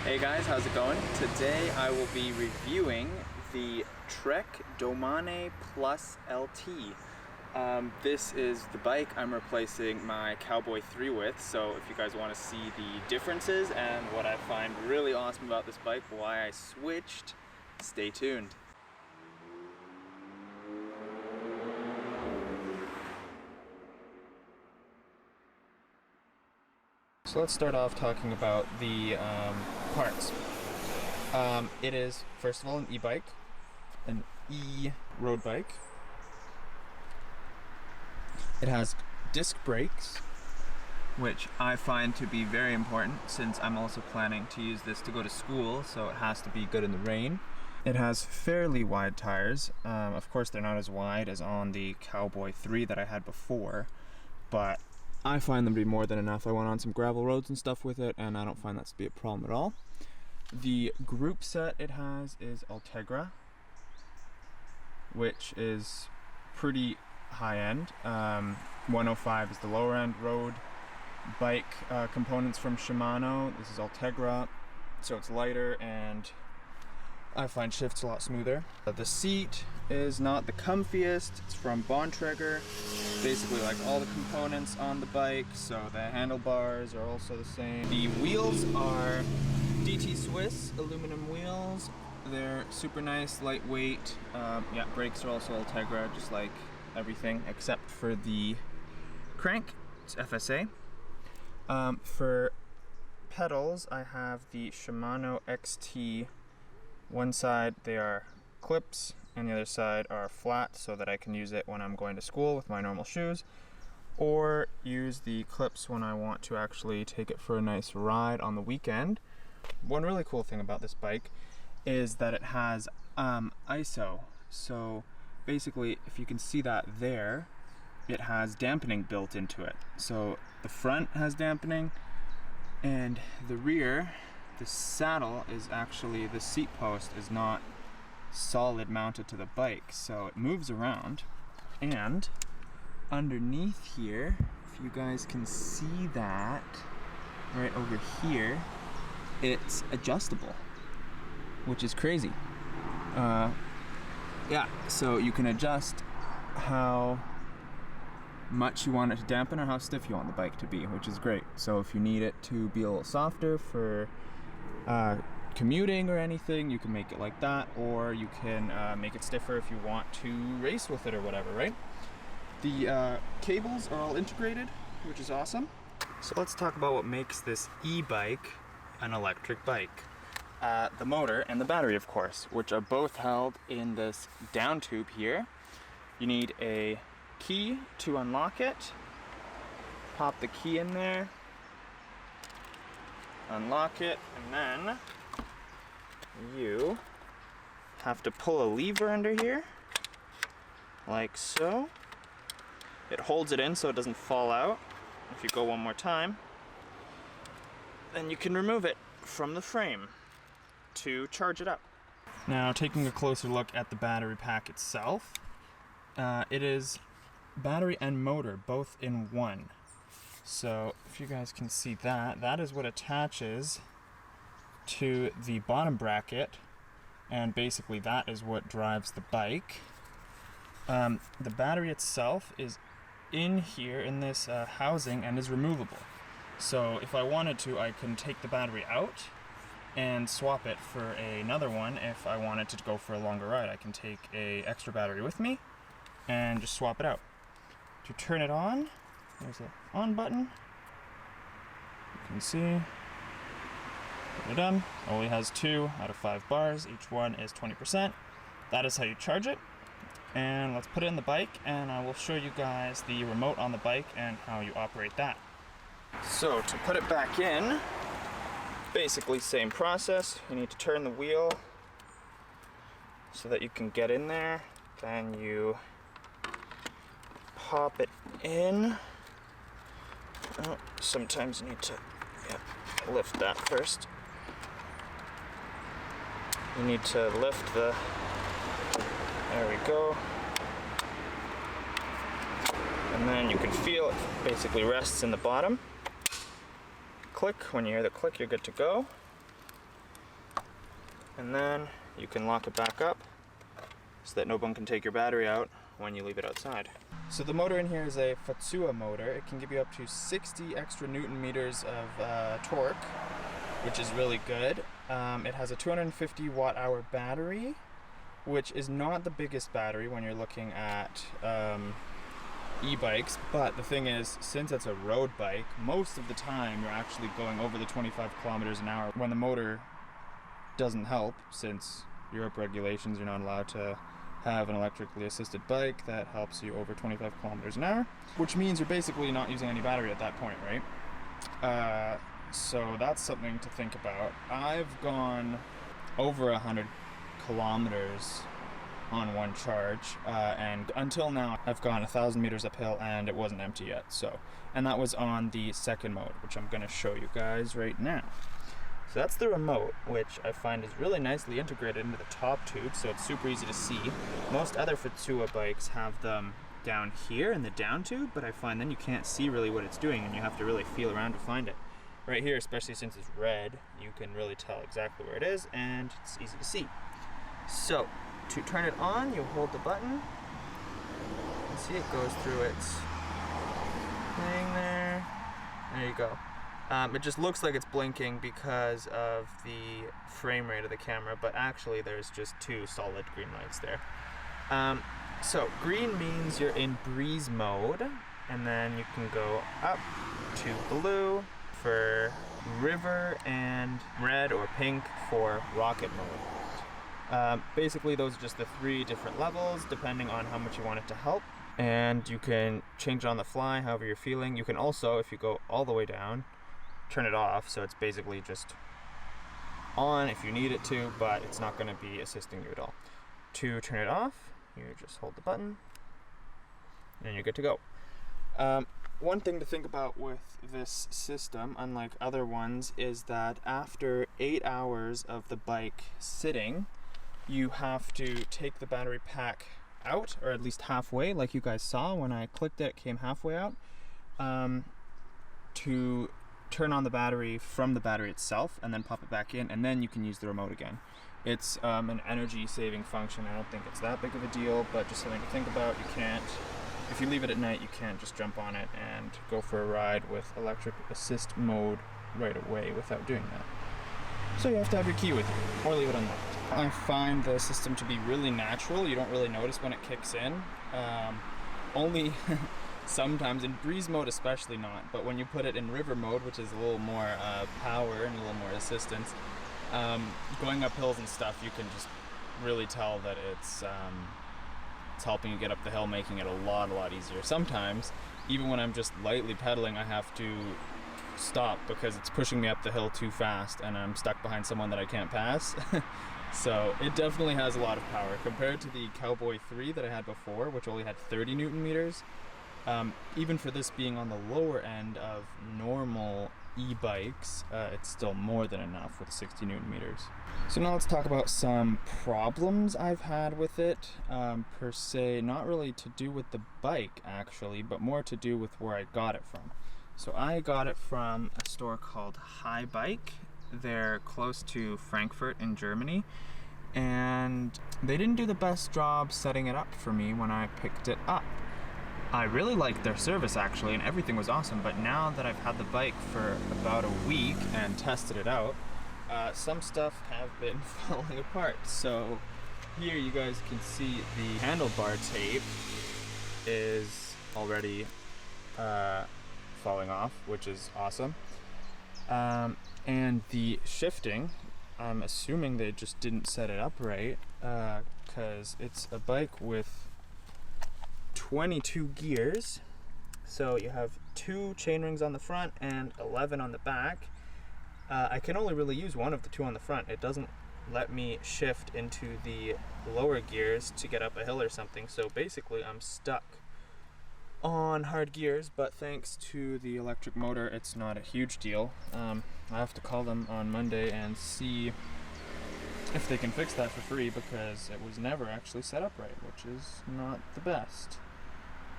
Hey guys, how's it going? Today I will be reviewing the Trek Domane Plus LT. This is the bike I'm replacing my Cowboy 3 with, so if you guys want to see the differences and what I find really awesome about this bike, why I switched, stay tuned. So let's start off talking about the parts. It is, first of all, an e-bike, an road bike. It has disc brakes, which I find to be very important since I'm also planning to use this to go to school, so it has to be good in the rain. It has fairly wide tires. Of course, they're not as wide as on the Cowboy 3 that I had before, but I find them to be more than enough. I went on some gravel roads and stuff with it, and I don't find that to be a problem at all. The group set it has is Ultegra, which is pretty high end. 105 is the lower end. Road bike components from Shimano. This is Ultegra, so it's lighter and I find shifts a lot smoother. The seat is not the comfiest. It's from Bontrager. Basically like all the components on the bike, so the handlebars are also the same. The wheels are DT Swiss aluminum wheels. They're super nice, lightweight. Yeah, brakes are also Ultegra, just like everything except for the crank. It's FSA. For pedals, I have the Shimano XT. One side they are clips and the other side are flat so that I can use it when I'm going to school with my normal shoes, or use the clips when I want to actually take it for a nice ride on the weekend. One really cool thing about this bike is that it has ISO. So basically, if you can see that there, it has dampening built into it. So the front has dampening and the rear, the saddle is actually, the seat post is not solid mounted to the bike, so it moves around. And underneath here, if you guys can see that, right over here, it's adjustable, which is crazy. Yeah, so you can adjust how much you want it to dampen or how stiff you want the bike to be, which is great. So if you need it to be a little softer for commuting or anything, you can make it like that, or you can make it stiffer if you want to race with it or whatever, right? The cables are all integrated, which is awesome. So let's talk about what makes this e-bike an electric bike. The motor and the battery, of course, which are both held in this down tube here. You need a key to unlock it. Pop the key in there, unlock it, and then you have to pull a lever under here, like so. It holds it in so it doesn't fall out. If you go one more time, then you can remove it from the frame to charge it up. Now, taking a closer look at the battery pack itself, it is battery and motor both in one. So if you guys can see that, that is what attaches to the bottom bracket, and basically that is what drives the bike. The battery itself is in here in this housing and is removable. So if I wanted to, I can take the battery out and swap it for another one. If I wanted to go for a longer ride, I can take a extra battery with me and just swap it out. To turn it on, there's the on button. You can see. We're done. Only has 2 out of 5 bars. Each one is 20%. That is how you charge it. And let's put it in the bike, and I will show you guys the remote on the bike and how you operate that. So to put it back in, basically same process. You need to turn the wheel so that you can get in there. Then you pop it in. Oh, sometimes you need to lift that first. You need to lift the, there we go. And then you can feel it basically rests in the bottom. Click, when you hear the click, you're good to go. and then you can lock it back up so that no one can take your battery out when you leave it outside. So the motor in here is a Fazua motor. It can give you up to 60 extra Newton meters of torque, which is really good. It has a 250 watt-hour battery, which is not the biggest battery when you're looking at e-bikes, but the thing is, since it's a road bike, most of the time you're actually going over the 25 kilometers an hour when the motor doesn't help, since Europe regulations, you're not allowed to have an electrically assisted bike that helps you over 25 kilometers an hour, which means you're basically not using any battery at that point, right? So that's something to think about. I've gone over 100 kilometers on one charge, and until now I've gone 1,000 meters uphill and it wasn't empty yet. So, and that was on the second mode, which I'm going to show you guys right now. So that's the remote, which I find is really nicely integrated into the top tube, so it's super easy to see. Most other Fazua bikes have them down here in the down tube, but I find then you can't see really what it's doing and you have to really feel around to find it. Right here, especially since it's red, you can really tell exactly where it is and it's easy to see. So, to turn it on, you hold the button. You can see it goes through its thing there. There you go. It just looks like it's blinking because of the frame rate of the camera, but actually there's just two solid green lights there. So green means you're in breeze mode, and then you can go up to blue for river and red or pink for rocket mode. Basically those are just the three different levels depending on how much you want it to help, and you can change it on the fly however you're feeling. You can also, if you go all the way down, turn it off, so it's basically just on if you need it to, but it's not going to be assisting you at all. To turn it off, you just hold the button and you're good to go. One thing to think about with this system, unlike other ones, is that after 8 hours of the bike sitting, you have to take the battery pack out, or at least halfway, like you guys saw when I clicked it, it came halfway out, to turn on the battery from the battery itself and then pop it back in, and then you can use the remote again. It's an energy saving function. I don't think it's that big of a deal, but just something to think about. You can't, if you leave it at night, you can't just jump on it and go for a ride with electric assist mode right away without doing that. So you have to have your key with you, or leave it unlocked. I find the system to be really natural. You don't really notice when it kicks in. Only sometimes, in breeze mode especially not, but when you put it in river mode, which is a little more power and a little more assistance, going up hills and stuff, you can just really tell that it's helping you get up the hill, making it a lot easier. Sometimes, even when I'm just lightly pedaling, I have to stop because it's pushing me up the hill too fast and I'm stuck behind someone that I can't pass. So it definitely has a lot of power compared to the Cowboy 3 that I had before, which only had 30 Newton meters. Even for this being on the lower end of normal e-bikes, it's still more than enough with 60 Newton meters. So now let's talk about some problems I've had with it, per se, not really to do with the bike actually, but more to do with where I got it from. So I got it from a store called Hi Bike. They're close to Frankfurt in Germany, and they didn't do the best job setting it up for me when I picked it up. I really liked their service actually, and everything was awesome, but now that I've had the bike for about a week and tested it out, some stuff have been falling apart. So here you guys can see the handlebar tape is already falling off, which is awesome. And the shifting, I'm assuming they just didn't set it up right, because it's a bike with 22 gears, so you have 2 chain rings on the front and 11 on the back. I can only really use one of the 2 on the front. It doesn't let me shift into the lower gears to get up a hill or something, so basically I'm stuck on hard gears, but thanks to the electric motor it's not a huge deal. I have to call them on Monday and see if they can fix that for free, because it was never actually set up right, which is not the best.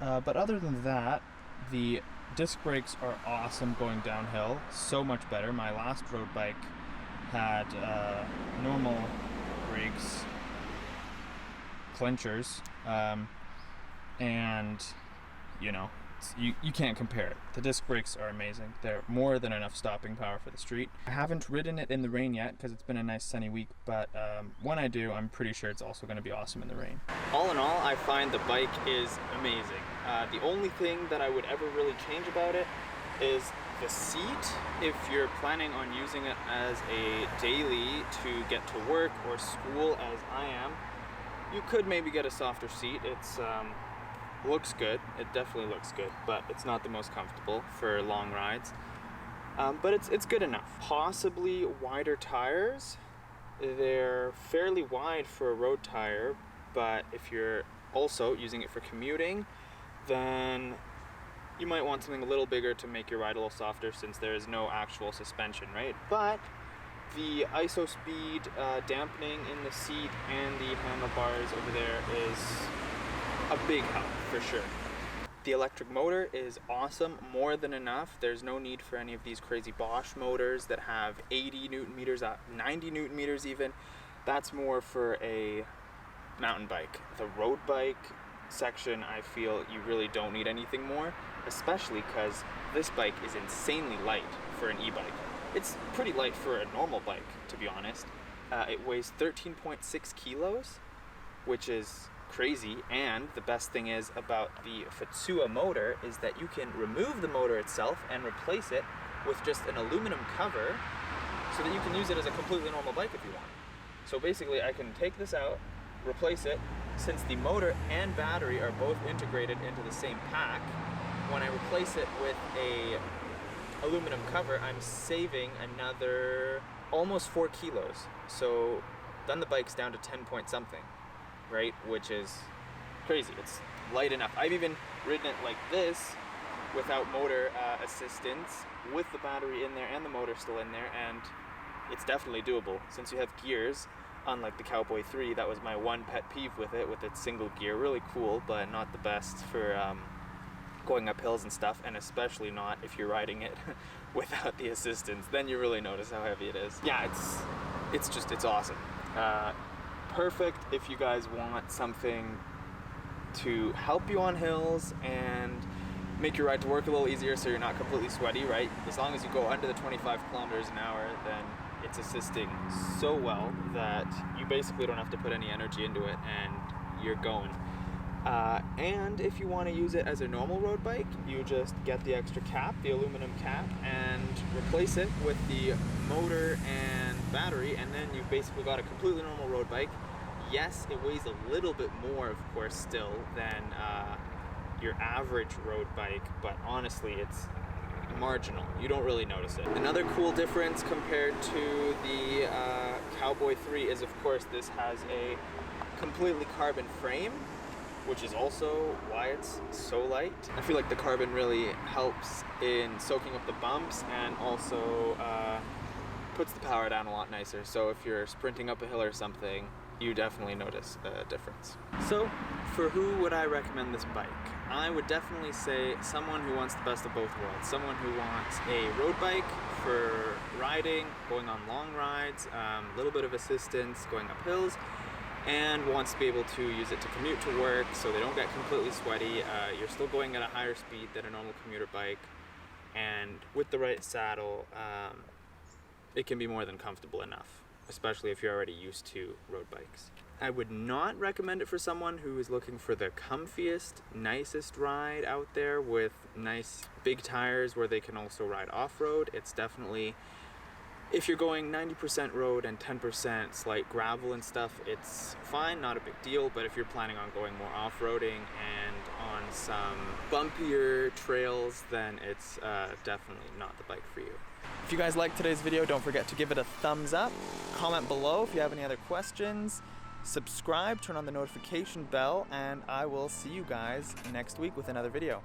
But other than that, the disc brakes are awesome going downhill, so much better. My last road bike had normal brakes, clinchers, and you know, you can't compare it. The disc brakes are amazing. They're more than enough stopping power for the street. I haven't ridden it in the rain yet because it's been a nice sunny week, but when I do, I'm pretty sure it's also going to be awesome in the rain. All in all, I find the bike is amazing. The only thing that I would ever really change about it is the seat. If you're planning on using it as a daily to get to work or school, as I am, you could maybe get a softer seat. It's looks good. It definitely looks good, but it's not the most comfortable for long rides. But it's good enough. Possibly wider tires. They're fairly wide for a road tire, but if you're also using it for commuting, then you might want something a little bigger to make your ride a little softer, since there is no actual suspension, right? But the ISO speed dampening in the seat and the handlebars over there is a big help for sure. The electric motor is awesome, more than enough. There's no need for any of these crazy Bosch motors that have 80 Newton meters, 90 Newton meters even. That's more for a mountain bike. The road bike section, I feel you really don't need anything more, especially because this bike is insanely light for an e-bike. It's pretty light for a normal bike, to be honest. It weighs 13.6 kilos, which is crazy, and the best thing is about the Fazua motor is that you can remove the motor itself and replace it with just an aluminum cover so that you can use it as a completely normal bike if you want. So basically I can take this out, replace it. Since the motor and battery are both integrated into the same pack, when I replace it with a aluminum cover, I'm saving another almost 4 kilos. So then the bike's down to 10 point something, right? Which is crazy. It's light enough. I've even ridden it like this without motor assistance, with the battery in there and the motor still in there, and it's definitely doable. Since you have gears, unlike the Cowboy 3, that was my one pet peeve with it, with its single gear. Really cool, but not the best for going up hills and stuff, and especially not if you're riding it without the assistance. Then you really notice how heavy it is. Yeah, it's awesome. Perfect if you guys want something to help you on hills and make your ride to work a little easier so you're not completely sweaty, right? As long as you go under the 25 kilometers an hour, then it's assisting so well that you basically don't have to put any energy into it and you're going. And if you want to use it as a normal road bike, you just get the extra cap, the aluminum cap, and replace it with the motor and battery, and then you've basically got a completely normal road bike. Yes, it weighs a little bit more, of course, still than your average road bike, but honestly, it's marginal. You don't really notice it. Another cool difference compared to the Cowboy 3 is, of course, this has a completely carbon frame, which is also why it's so light. I feel like the carbon really helps in soaking up the bumps and also puts the power down a lot nicer. So if you're sprinting up a hill or something, you definitely notice a difference. So for who would I recommend this bike? I would definitely say someone who wants the best of both worlds. Someone who wants a road bike for riding, going on long rides, a little bit of assistance going up hills, and wants to be able to use it to commute to work so they don't get completely sweaty. You're still going at a higher speed than a normal commuter bike, and with the right saddle, it can be more than comfortable enough, especially if you're already used to road bikes. I would not recommend it for someone who is looking for the comfiest, nicest ride out there with nice big tires where they can also ride off-road. It's definitely, if you're going 90% road and 10% slight gravel and stuff, it's fine, not a big deal. But if you're planning on going more off-roading and on some bumpier trails, then it's definitely not the bike for you. If you guys liked today's video, don't forget to give it a thumbs up. Comment below if you have any other questions. Subscribe, turn on the notification bell, and I will see you guys next week with another video.